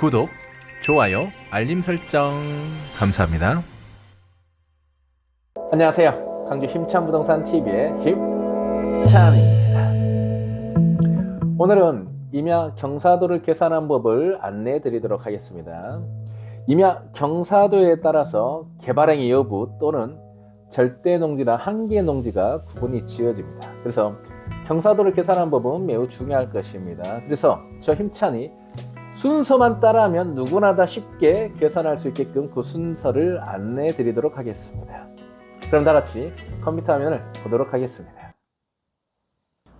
구독, 좋아요, 알림 설정 감사합니다. 안녕하세요. 광주 힘찬부동산 TV의 힘찬입니다. 오늘은 임야 경사도를 계산한 법을 안내해 드리도록 하겠습니다. 임야 경사도에 따라서 개발행위 여부 또는 절대 농지나 한계 농지가 구분이 지어집니다. 그래서 경사도를 계산한 법은 매우 중요할 것입니다. 그래서 저 힘찬이 순서만 따라하면 누구나 다 쉽게 계산할 수 있게끔 그 순서를 안내해 드리도록 하겠습니다. 그럼 다 같이 컴퓨터 화면을 보도록 하겠습니다.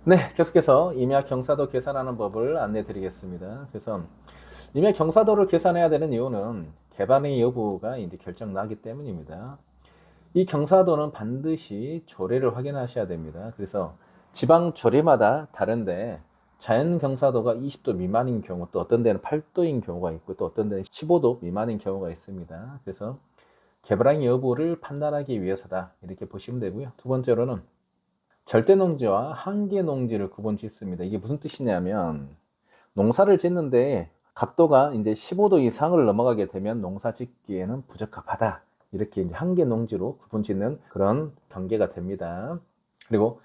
네, 계속해서 임야 경사도 계산하는 법을 안내해 드리겠습니다. 그래서 임야 경사도를 계산해야 되는 이유는 개발행위 여부가 이제 결정 나기 때문입니다. 이 경사도는 반드시 조례를 확인하셔야 됩니다. 그래서 지방 조례마다 다른데 자연 경사도가 20도 미만인 경우, 또 어떤 데는 8도인 경우가 있고, 또 어떤 데는 15도 미만인 경우가 있습니다. 그래서 개발행위 여부를 판단하기 위해서다, 이렇게 보시면 되고요. 두 번째로는 절대 농지와 한계 농지를 구분 짓습니다. 이게 무슨 뜻이냐면, 농사를 짓는데 각도가 이제 15도 이상을 넘어가게 되면 농사 짓기에는 부적합하다, 이렇게 이제 한계 농지로 구분 짓는 그런 경계가 됩니다. 그리고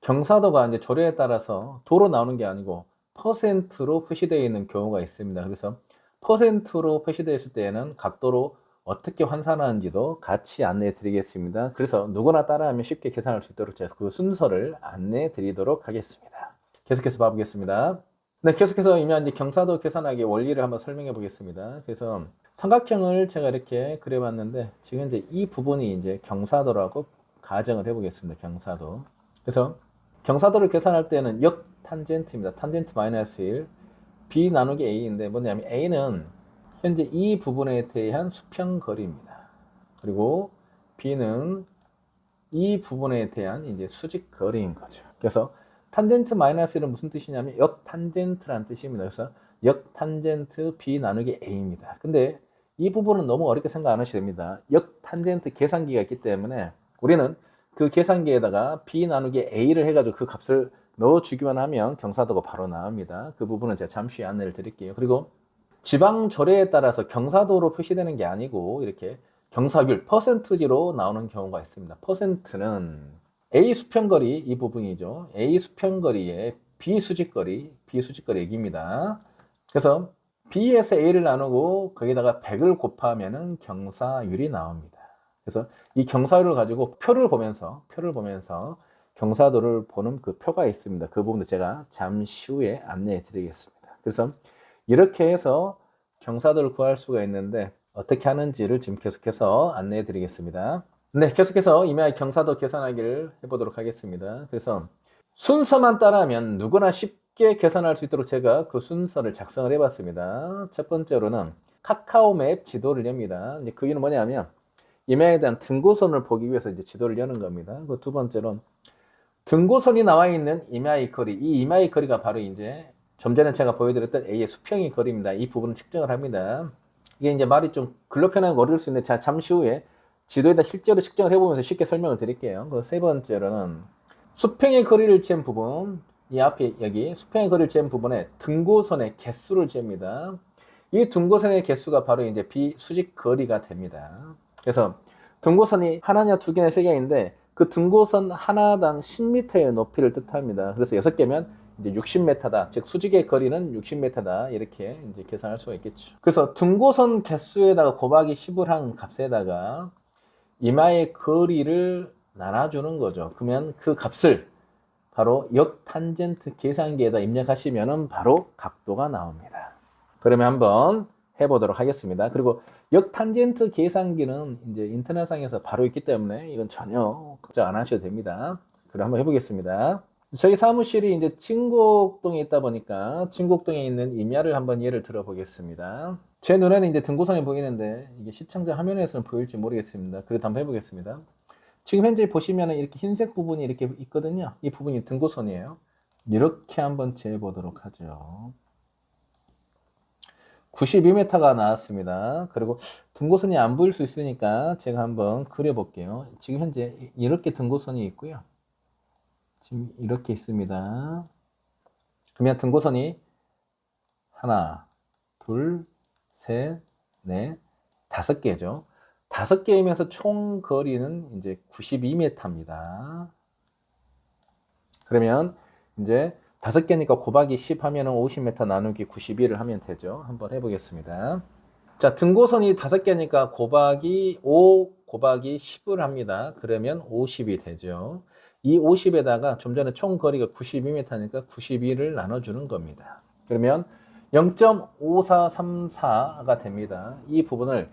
경사도가 이제 조례에 따라서 도로 나오는 게 아니고 퍼센트로 표시되어 있는 경우가 있습니다. 그래서 퍼센트로 표시되어 있을 때에는 각도로 어떻게 환산하는지도 같이 안내해 드리겠습니다. 그래서 누구나 따라하면 쉽게 계산할 수 있도록 제가 그 순서를 안내해 드리도록 하겠습니다. 계속해서 봐보겠습니다. 네, 계속해서 이제 경사도 계산하기 원리를 한번 설명해 보겠습니다. 그래서 삼각형을 제가 이렇게 그려봤는데, 지금 이제 이 부분이 이제 경사도라고 가정을 해 보겠습니다. 경사도. 그래서 경사도를 계산할 때는 역탄젠트입니다. 탄젠트 마이너스 1, B 나누기 A인데 뭐냐면 A는 현재 이 부분에 대한 수평거리입니다. 그리고 B는 이 부분에 대한 이제 수직거리인 거죠. 그래서 탄젠트 마이너스 1은 무슨 뜻이냐면 역탄젠트라는 뜻입니다. 그래서 역탄젠트 B 나누기 A입니다. 근데 이 부분은 너무 어렵게 생각 안 하셔도 됩니다. 역탄젠트 계산기가 있기 때문에 우리는 그 계산기에다가 B 나누기 A를 해가지고 그 값을 넣어주기만 하면 경사도가 바로 나옵니다. 그 부분은 제가 잠시 안내를 드릴게요. 그리고 지방 조례에 따라서 경사도로 표시되는 게 아니고 이렇게 경사율, 퍼센트지로 나오는 경우가 있습니다. 퍼센트는 A 수평거리, 이 부분이죠. A 수평거리의 B 수직거리 얘기입니다. 그래서 B에서 A를 나누고 거기다가 100을 곱하면은 경사율이 나옵니다. 그래서 이 경사율을 가지고 표를 보면서 경사도를 보는 그 표가 있습니다. 그 부분도 제가 잠시 후에 안내해 드리겠습니다. 그래서 이렇게 해서 경사도를 구할 수가 있는데 어떻게 하는지를 지금 계속해서 안내해 드리겠습니다. 네, 계속해서 임야 경사도 계산하기를 해보도록 하겠습니다. 그래서 순서만 따라하면 누구나 쉽게 계산할 수 있도록 제가 그 순서를 작성을 해봤습니다. 첫 번째로는 카카오맵 지도를 엽니다. 이제 그 이유는 뭐냐면 임야에 대한 등고선을 보기 위해서 이제 지도를 여는 겁니다. 그 두 번째로는 등고선이 나와 있는 임야의 거리, 이 임야의 거리가 바로 이제 좀 전에 제가 보여드렸던 A의 수평의 거리입니다. 이 부분을 측정을 합니다. 이게 이제 말이 좀 글로편하게 어려울 수 있는데 제가 잠시 후에 지도에다 실제로 측정을 해보면서 쉽게 설명을 드릴게요. 그 세 번째로는 수평의 거리를 잰 부분, 이 앞에 여기 수평의 거리를 잰 부분에 등고선의 개수를 잽니다. 이 등고선의 개수가 바로 이제 비수직 거리가 됩니다. 그래서 등고선이 하나냐 두 개냐 세 개인데 그 등고선 하나당 10m의 높이를 뜻합니다. 그래서 6개면 이제 60m다. 즉 수직의 거리는 60m다. 이렇게 이제 계산할 수가 있겠죠. 그래서 등고선 개수에다가 곱하기 10을 한 값에다가 이마의 거리를 나눠주는 거죠. 그러면 그 값을 바로 역탄젠트 계산기에다 입력하시면은 바로 각도가 나옵니다. 그러면 한번 해보도록 하겠습니다. 그리고 역탄젠트 계산기는 이제 인터넷상에서 바로 있기 때문에 이건 전혀 걱정 안 하셔도 됩니다. 그럼 한번 해보겠습니다. 저희 사무실이 이제 진곡동에 있다 보니까 진곡동에 있는 임야를 한번 예를 들어보겠습니다. 제 눈에는 이제 등고선이 보이는데 이게 시청자 화면에서는 보일지 모르겠습니다. 그래도 한번 해보겠습니다. 지금 현재 보시면 이렇게 흰색 부분이 이렇게 있거든요. 이 부분이 등고선이에요. 이렇게 한번 재보도록 하죠. 92m가 나왔습니다. 그리고 등고선이 안 보일 수 있으니까 제가 한번 그려볼게요. 지금 현재 이렇게 등고선이 있고요. 지금 이렇게 있습니다. 그러면 등고선이 하나, 둘, 셋, 넷, 5개죠. 5개이면서 총 거리는 이제 92m입니다. 그러면 이제 5개니까 곱하기 10 하면은 50m 나누기 92를 하면 되죠. 한번 해보겠습니다. 자, 등고선이 5개니까 곱하기 5 곱하기 10을 합니다. 그러면 50이 되죠. 이 50에다가 좀 전에 총 거리가 92m니까 92를 나눠주는 겁니다. 그러면 0.5434가 됩니다. 이 부분을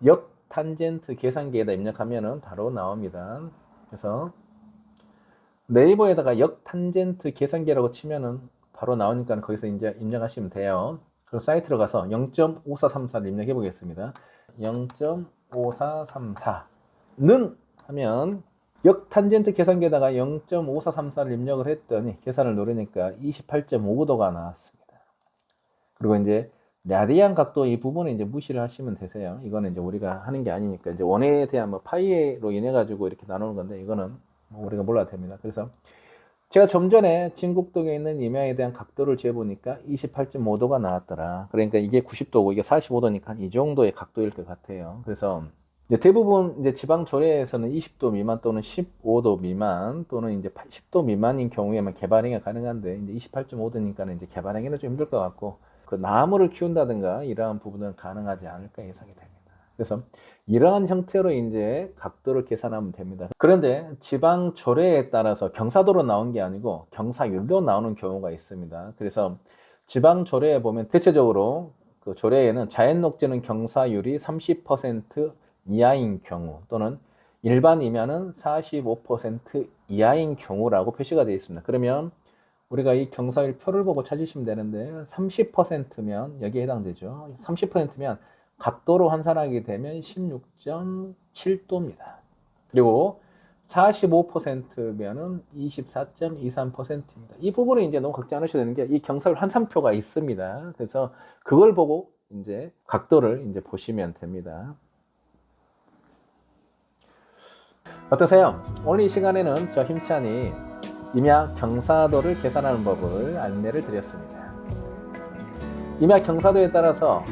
역탄젠트 계산기에다 입력하면 바로 나옵니다. 그래서 네이버에다가 역탄젠트 계산기라고 치면은 바로 나오니까 거기서 이제 입력하시면 돼요. 그럼 사이트로 가서 0.5434를 입력해 보겠습니다. 0.5434는 하면 역탄젠트 계산기에다가 0.5434를 입력을 했더니 계산을 누르니까 28.5도가 나왔습니다. 그리고 이제 라디안 각도 이 부분은 이제 무시를 하시면 되세요. 이거는 이제 우리가 하는 게 아니니까 이제 원에 대한 뭐 파이로 인해 가지고 이렇게 나누는 건데 이거는 뭐 우리가 몰라도 됩니다. 그래서 제가 좀 전에 진국동에 있는 임야에 대한 각도를 재보니까 28.5도가 나왔더라. 그러니까 이게 90도고 이게 45도니까 이 정도의 각도일 것 같아요. 그래서 이제 대부분 이제 지방 조례에서는 20도 미만 또는 15도 미만 또는 이제 10도 미만인 경우에만 개발행위가 가능한데 이제 28.5도니까는 이제 개발행위는 좀 힘들 것 같고 그 나무를 키운다든가 이러한 부분은 가능하지 않을까 예상이 됩니다. 그래서 이러한 형태로 이제 각도를 계산하면 됩니다. 그런데 지방 조례에 따라서 경사도로 나온 게 아니고 경사율로 나오는 경우가 있습니다. 그래서 지방 조례에 보면 대체적으로 그 조례에는 자연 녹지는 경사율이 30% 이하인 경우 또는 일반 임야는 45% 이하인 경우라고 표시가 되어 있습니다. 그러면 우리가 이 경사율 표를 보고 찾으시면 되는데 30%면 여기에 해당되죠. 30%면 각도로 환산하게 되면 16.7도입니다. 그리고 45%면은 24.23%입니다. 이 부분은 이제 너무 걱정 안 하셔도 되는 게 이 경사율 환산표가 있습니다. 그래서 그걸 보고 이제 각도를 이제 보시면 됩니다. 어떠세요? 오늘 이 시간에는 저 힘찬이 임야 경사도를 계산하는 법을 안내를 드렸습니다. 임야 경사도에 따라서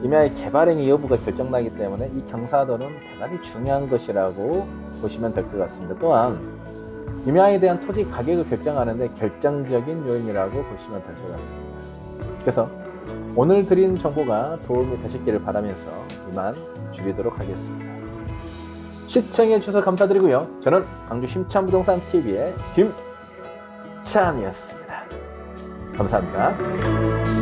임야의 개발행위 여부가 결정나기 때문에 이 경사도는 대단히 중요한 것이라고 보시면 될 것 같습니다. 또한 임야에 대한 토지 가격을 결정하는데 결정적인 요인이라고 보시면 될 것 같습니다. 그래서 오늘 드린 정보가 도움이 되셨기를 바라면서 이만 줄이도록 하겠습니다. 시청해 주셔서 감사드리고요. 저는 광주 힘찬부동산TV의 김찬이었습니다. 감사합니다.